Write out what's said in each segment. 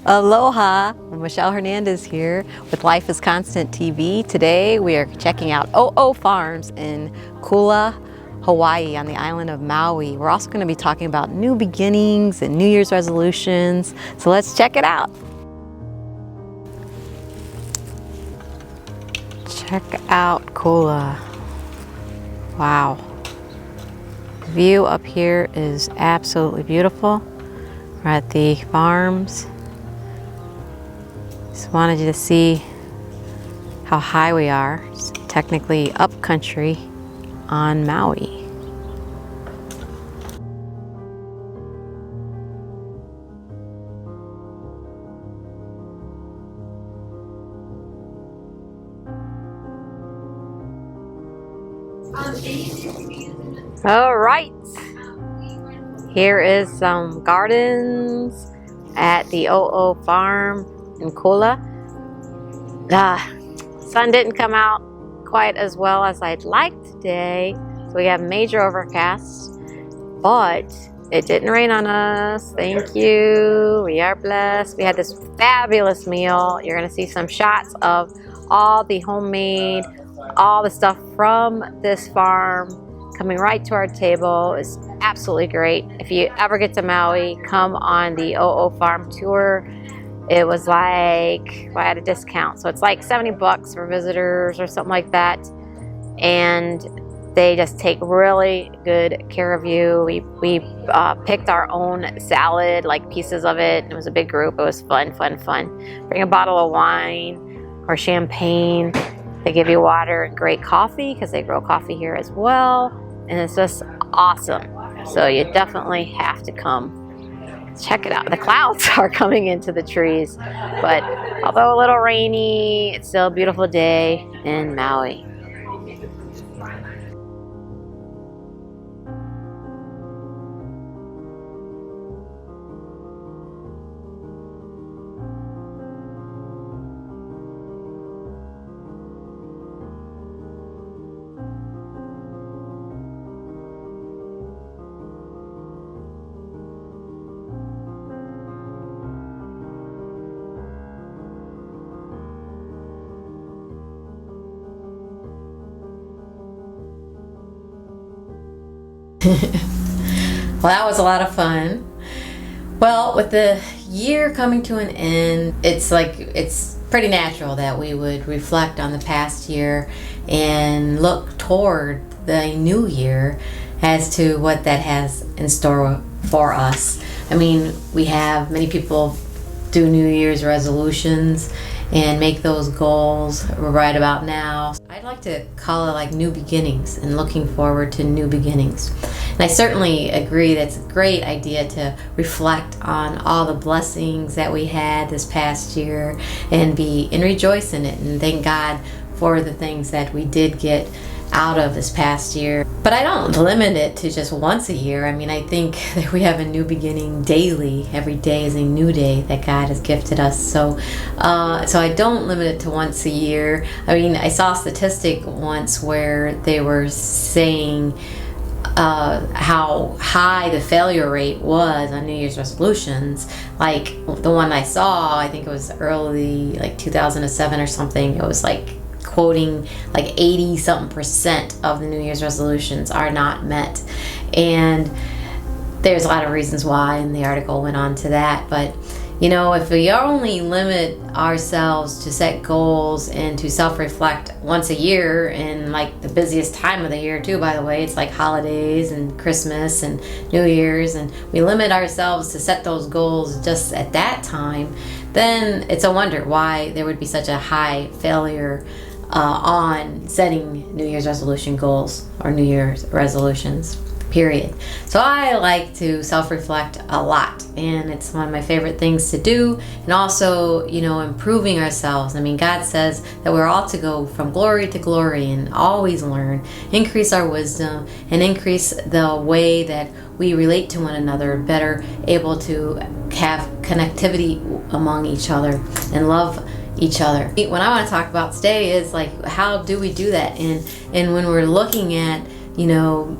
Aloha, Michelle Hernandez here with Life is Constant TV. Today we are checking out OO Farms in Kula, Hawaii on the island of Maui. We're also going to be talking about new beginnings and New Year's resolutions. So let's check it out. Check out Kula. Wow. The view up here is absolutely beautiful. We're at the farms. Just wanted you to see how high we are. It's technically up country on Maui. All right, here is some gardens at the OO farm in Kula. Sun didn't come out quite as well as I'd like today, so we have major overcasts, but it didn't rain on us. Thank you. We are blessed. We had this fabulous meal. You're going to see some shots of all the homemade, all the stuff from this farm coming right to our table. Is absolutely great. If you ever get to Maui, come on the OO farm tour. It was like, well, I had a discount, so it's like $70 for visitors or something like that. And they just take really good care of you. We picked our own salad, like pieces of it. It was a big group. It was fun. Bring a bottle of wine or champagne. They give you water and great coffee because they grow coffee here as well. And it's just awesome. So you definitely have to come. Check it out. The clouds are coming into the trees, but although a little rainy, it's still a beautiful day in Maui. Well, that was a lot of fun. Well, with the year coming to an end, it's pretty natural that we would reflect on the past year and look toward the new year as to what that has in store for us. I mean, we have many people do New Year's resolutions and make those goals right about now. I'd like to call it like new beginnings and looking forward to new beginnings. And I certainly agree that's a great idea to reflect on all the blessings that we had this past year and rejoice in it and thank God for the things that we did get out of this past year. But I don't limit it to just once a year. I mean, I think that we have a new beginning daily. Every day is a new day that God has gifted us. So I don't limit it to once a year. I mean, I saw a statistic once where they were saying how high the failure rate was on New Year's resolutions. Like the one I saw, I think it was early, like 2007 or something. It was like quoting like 80-something% of the New Year's resolutions are not met. And there's a lot of reasons why, and the article went on to that. But you know, if we only limit ourselves to set goals and to self-reflect once a year, in like the busiest time of the year too, by the way, it's like holidays and Christmas and New Year's, and we limit ourselves to set those goals just at that time, then it's a wonder why there would be such a high failure on setting New Year's resolution goals or New Year's resolutions, period. So I like to self-reflect a lot, and it's one of my favorite things to do. And also, you know, improving ourselves. I mean, God says that we're all to go from glory to glory and always learn, increase our wisdom, and increase the way that we relate to one another, better able to have connectivity among each other and love each other. What I want to talk about today is like, how do we do that? And when we're looking at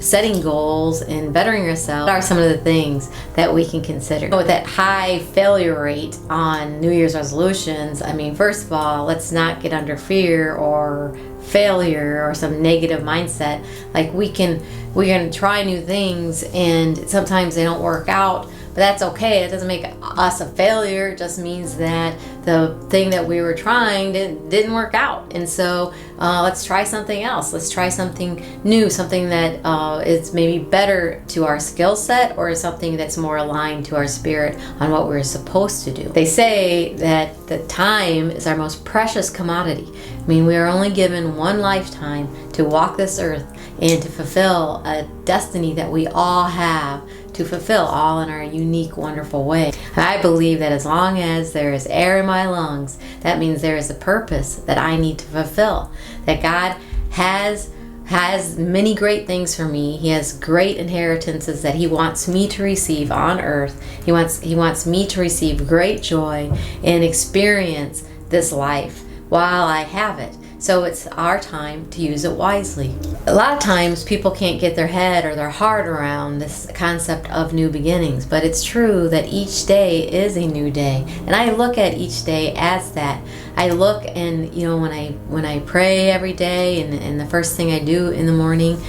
setting goals and bettering ourselves are some of the things that we can consider. With that high failure rate on New Year's resolutions, first of all, let's not get under fear or failure or some negative mindset. Like we're going to try new things and sometimes they don't work out, but that's okay. It doesn't make us a failure. It just means that the thing that we were trying didn't work out. And so let's try something else. Let's try something new, something that is maybe better to our skill set or something that's more aligned to our spirit on what we're supposed to do. They say that the time is our most precious commodity. We are only given one lifetime to walk this earth and to fulfill a destiny that we all have to fulfill, all in our unique, wonderful way. And I believe that as long as there is air in my lungs, that means there is a purpose that I need to fulfill. That God has many great things for me. He has great inheritances that He wants me to receive on earth. He wants me to receive great joy and experience this life while I have it. So it's our time to use it wisely. A lot of times people can't get their head or their heart around this concept of new beginnings, but it's true that each day is a new day. And I look at each day as that. I look and, when I pray every day and the first thing I do in the morning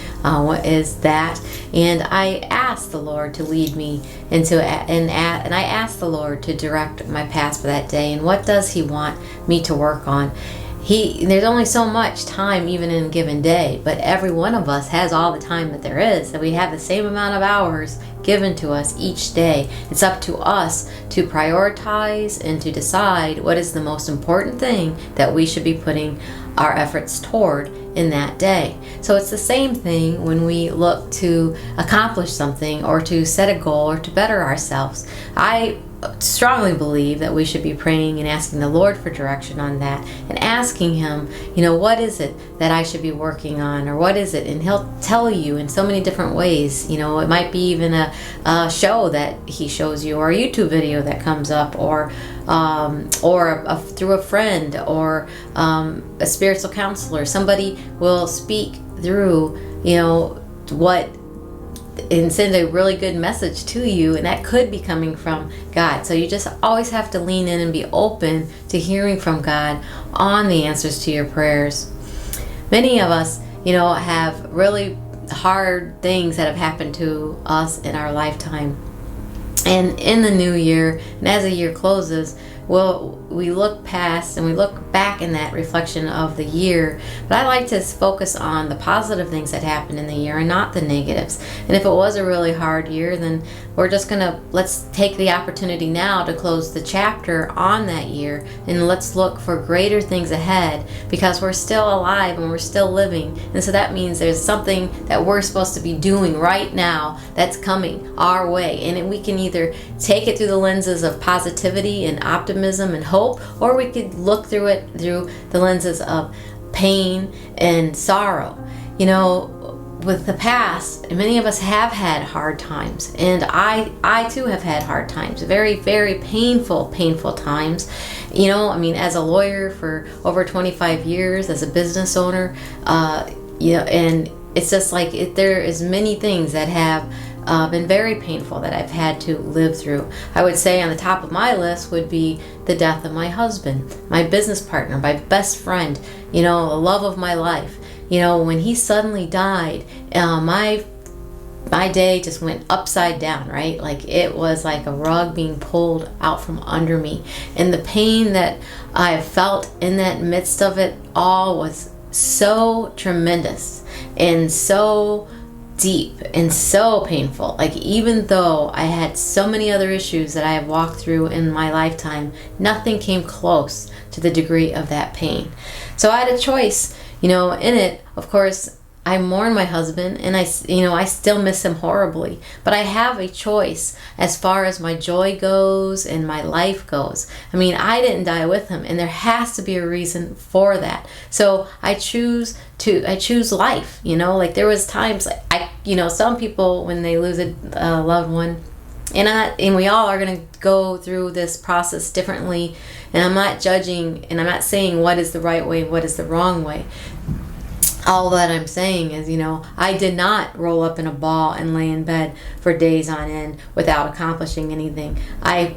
is that. And I ask the Lord to lead me and I ask the Lord to direct my path for that day. And what does He want me to work on? There's only so much time even in a given day, but every one of us has all the time that there is, and we have the same amount of hours given to us each day. It's up to us to prioritize and to decide what is the most important thing that we should be putting our efforts toward in that day. So it's the same thing when we look to accomplish something or to set a goal or to better ourselves. I strongly believe that we should be praying and asking the Lord for direction on that and asking Him, what is it that I should be working on, or what is it? And He'll tell you in so many different ways. It might be even a show that He shows you, or a YouTube video that comes up, or through a friend, or a spiritual counselor. Somebody will speak through, and send a really good message to you, and that could be coming from God. So you just always have to lean in and be open to hearing from God on the answers to your prayers. Many of us, have really hard things that have happened to us in our lifetime. And in the new year, and as the year closes, we look past and we look back in that reflection of the year. But I like to focus on the positive things that happened in the year and not the negatives. And if it was a really hard year, then let's take the opportunity now to close the chapter on that year, and let's look for greater things ahead, because we're still alive and we're still living. And so that means there's something that we're supposed to be doing right now that's coming our way. And we can either take it through the lenses of positivity and optimism and hope, or we could look through it through the lenses of pain and sorrow. With the past, many of us have had hard times, and I too have had hard times, very, very painful times. As a lawyer for over 25 years, as a business owner, and it's just like there is many things that have been very painful that I've had to live through. I would say on the top of my list would be the death of my husband, my business partner, my best friend, the love of my life. When he suddenly died, my day just went upside down, right? Like it was like a rug being pulled out from under me. And the pain that I felt in that midst of it all was so tremendous and so deep and so painful. Like, even though I had so many other issues that I have walked through in my lifetime, nothing came close to the degree of that pain. So I had a choice, in it. Of course, I mourn my husband, and I still miss him horribly, but I have a choice as far as my joy goes and my life goes. I didn't die with him, and there has to be a reason for that. So I choose life. Like there was times some people, when they lose a loved one, and we all are going to go through this process differently, and I'm not judging, and I'm not saying what is the right way and what is the wrong way. all that I'm saying is, I did not roll up in a ball and lay in bed for days on end without accomplishing anything. I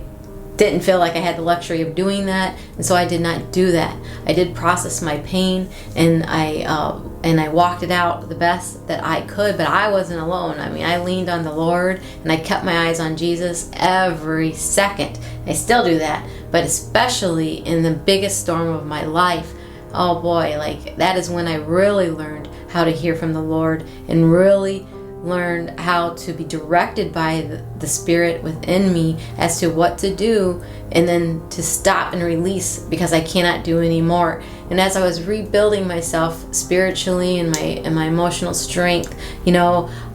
didn't feel like I had the luxury of doing that, and so I did not do that. I did process my pain, and I walked it out the best that I could, but I wasn't alone. I mean, I leaned on the Lord, and I kept my eyes on Jesus every second. I still do that, but especially in the biggest storm of my life, oh boy, like that is when I really learned how to hear from the Lord and really learned how to be directed by the Spirit within me as to what to do, and then to stop and release because I cannot do anymore. And as I was rebuilding myself spiritually and my emotional strength,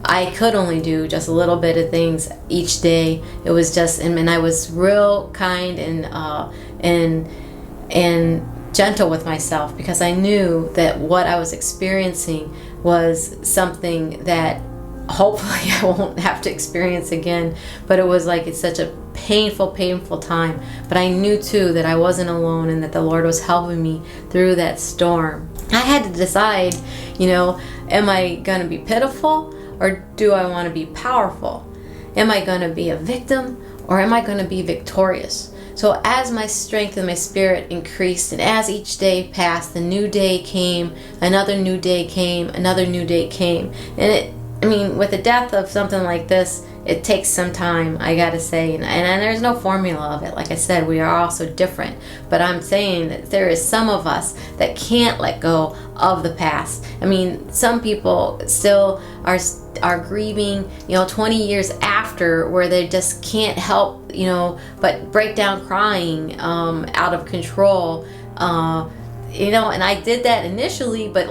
I could only do just a little bit of things each day. It was just, and I was real kind and gentle with myself, because I knew that what I was experiencing was something that hopefully I won't have to experience again. But it was like, it's such a painful time. But I knew too that I wasn't alone, and that the Lord was helping me through that storm. I had to decide, am I going to be pitiful, or do I want to be powerful? Am I going to be a victim, or am I going to be victorious? So as my strength and my spirit increased, and as each day passed, the new day came, another new day came, another new day came. And with the death of something like this, it takes some time, I gotta say, and there's no formula of it. Like I said, we are all so different, but I'm saying that there is some of us that can't let go of the past. Some people still are grieving, 20 years after, where they just can't help, but break down crying out of control. And I did that initially, but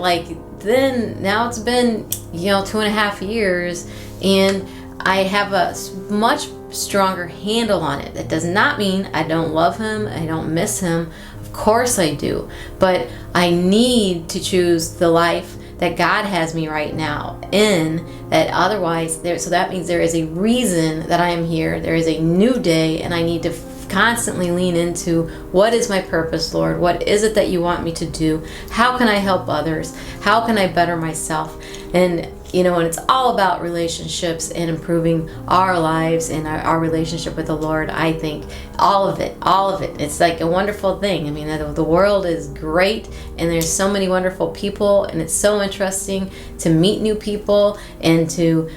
then now it's been 2.5 years, and I have a much stronger handle on it. That does not mean I don't love him, I don't miss him. Of course I do, but I need to choose the life that God has me right now in, that otherwise so that means there is a reason that I am here. There is a new day, and I need to constantly lean into, what is my purpose, Lord? What is it that you want me to do? How can I help others? How can I better myself? And and it's all about relationships and improving our lives and our relationship with the Lord. I think all of it, it's like a wonderful thing. The world is great, and there's so many wonderful people, and it's so interesting to meet new people and to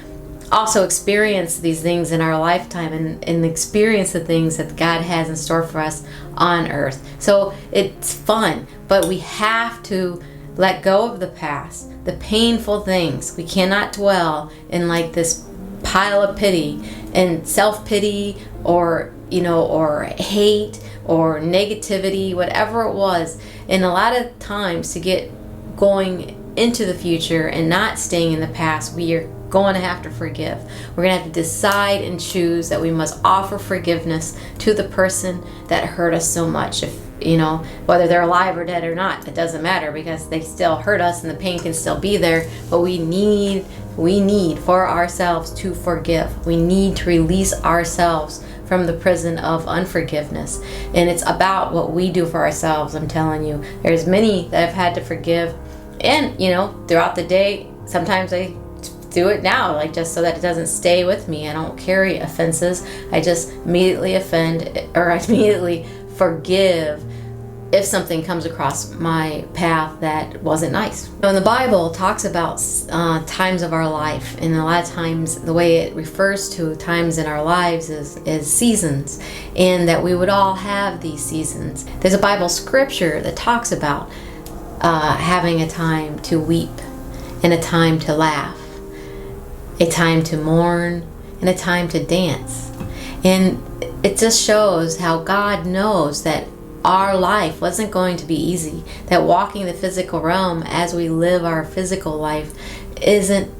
also experience these things in our lifetime, and experience the things that God has in store for us on earth. So it's fun, but we have to let go of the past, the painful things. We cannot dwell in this pile of pity and self-pity, or hate or negativity, whatever it was. And a lot of times, to get going into the future and not staying in the past, we are going to have to forgive. We're going to have to decide and choose that we must offer forgiveness to the person that hurt us so much. If whether they're alive or dead or not, it doesn't matter, because they still hurt us and the pain can still be there. But we need for ourselves to forgive. We need to release ourselves from the prison of unforgiveness. And it's about what we do for ourselves. I'm telling you, there's many that have had to forgive, and throughout the day, sometimes I do it now, just so that it doesn't stay with me. I don't carry offenses. I just immediately immediately forgive if something comes across my path that wasn't nice. And the Bible talks about times of our life, and a lot of times the way it refers to times in our lives is seasons, and that we would all have these seasons. There's a Bible scripture that talks about having a time to weep, and a time to laugh, a time to mourn, and a time to dance. And it just shows how God knows that our life wasn't going to be easy, that walking the physical realm as we live our physical life isn't,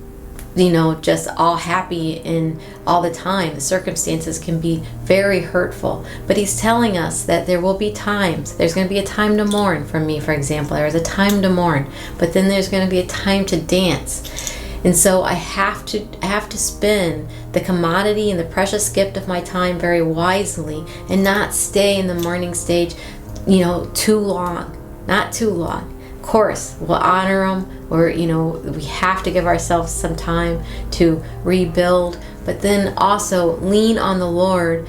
just all happy and all the time. The circumstances can be very hurtful, but he's telling us that there will be times. There's going to be a time to mourn. For me, for example, there was a time to mourn, but then there's going to be a time to dance. And so I have to spend the commodity and the precious gift of my time very wisely, and not stay in the mourning stage, too long. Not too long. Of course, we'll honor them, or we have to give ourselves some time to rebuild, but then also lean on the Lord.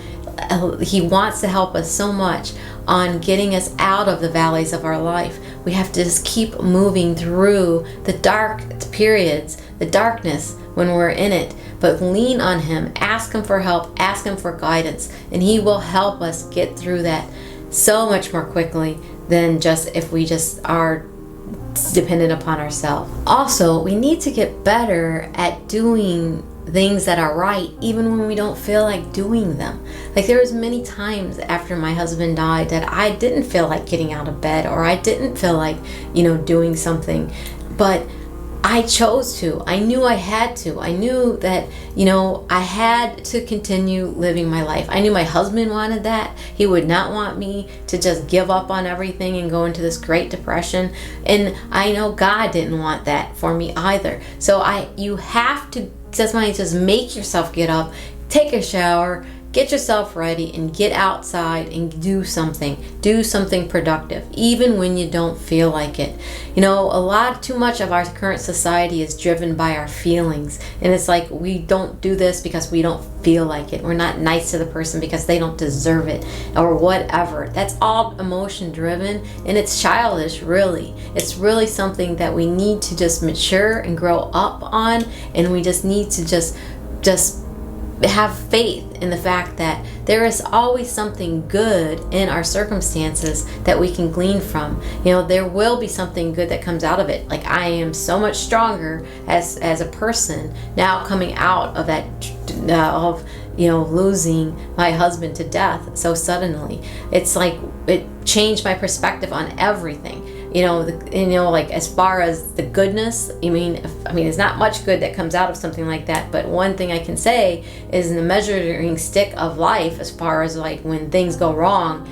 He wants to help us so much on getting us out of the valleys of our life. We have to just keep moving through the dark periods, the darkness when we're in it, but lean on Him, ask Him for help, ask Him for guidance, and He will help us get through that so much more quickly than just if we just are dependent upon ourselves. Also, we need to get better at doing things that are right even when we don't feel like doing them. Like, there was many times after my husband died that I didn't feel like getting out of bed, or I didn't feel like doing something, but I chose to. I knew I had to. I knew that, I had to continue living my life. I knew my husband wanted that. He would not want me to just give up on everything and go into this Great Depression. And I know God didn't want that for me either. So you have to just make yourself get up, take a shower, get yourself ready, and get outside and do something productive, even when you don't feel like it. Too much of our current society is driven by our feelings, and it's like we don't do this because we don't feel like it. We're not nice to the person because they don't deserve it, or whatever. That's all emotion driven, and it's childish, really. It's really something that we need to just mature and grow up on, and we just need to just have faith in the fact that there is always something good in our circumstances that we can glean from. There will be something good that comes out of it. Like, I am so much stronger as a person now, coming out of that losing my husband to death so suddenly. It's like it changed my perspective on everything. Like, as far as the goodness, there's not much good that comes out of something like that. But one thing I can say is, in the measuring stick of life, as far as like when things go wrong,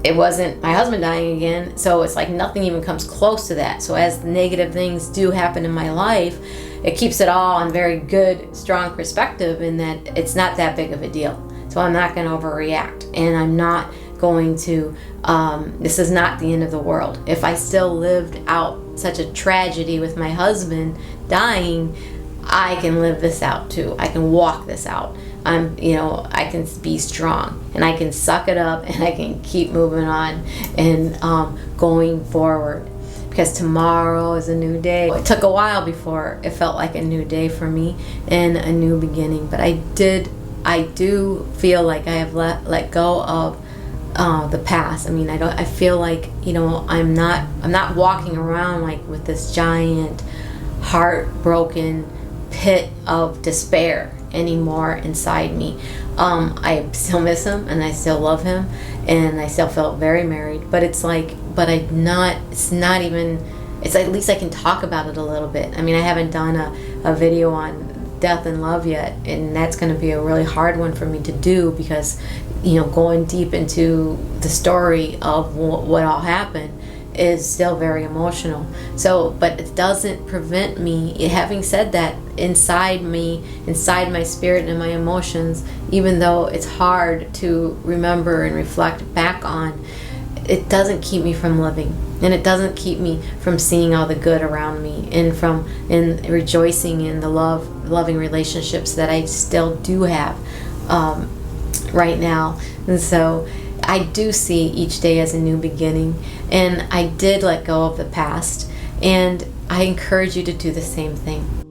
it wasn't my husband dying again, so it's like nothing even comes close to that. So as negative things do happen in my life, it keeps it all on very good, strong perspective, in that it's not that big of a deal. So I'm not going to overreact, and I'm not going to this is not the end of the world. If I still lived out such a tragedy with my husband dying, I can live this out too. I can walk this out. I can be strong, and I can suck it up, and I can keep moving on and going forward, because tomorrow is a new day. It took a while before it felt like a new day for me and a new beginning, but I do feel like I have let go of the past. I feel like I'm not walking around like with this giant heartbroken pit of despair anymore inside me. I still miss him, and I still love him, and I still feel very married, but it's at least I can talk about it a little bit. I haven't done a video on death and love yet, and that's going to be a really hard one for me to do, because going deep into the story of what all happened is still very emotional. So, but it doesn't prevent me, having said that, inside my spirit and my emotions, even though it's hard to remember and reflect back on, it doesn't keep me from living, and it doesn't keep me from seeing all the good around me, and rejoicing in the loving relationships that I still do have right now. And so I do see each day as a new beginning, and I did let go of the past, and I encourage you to do the same thing.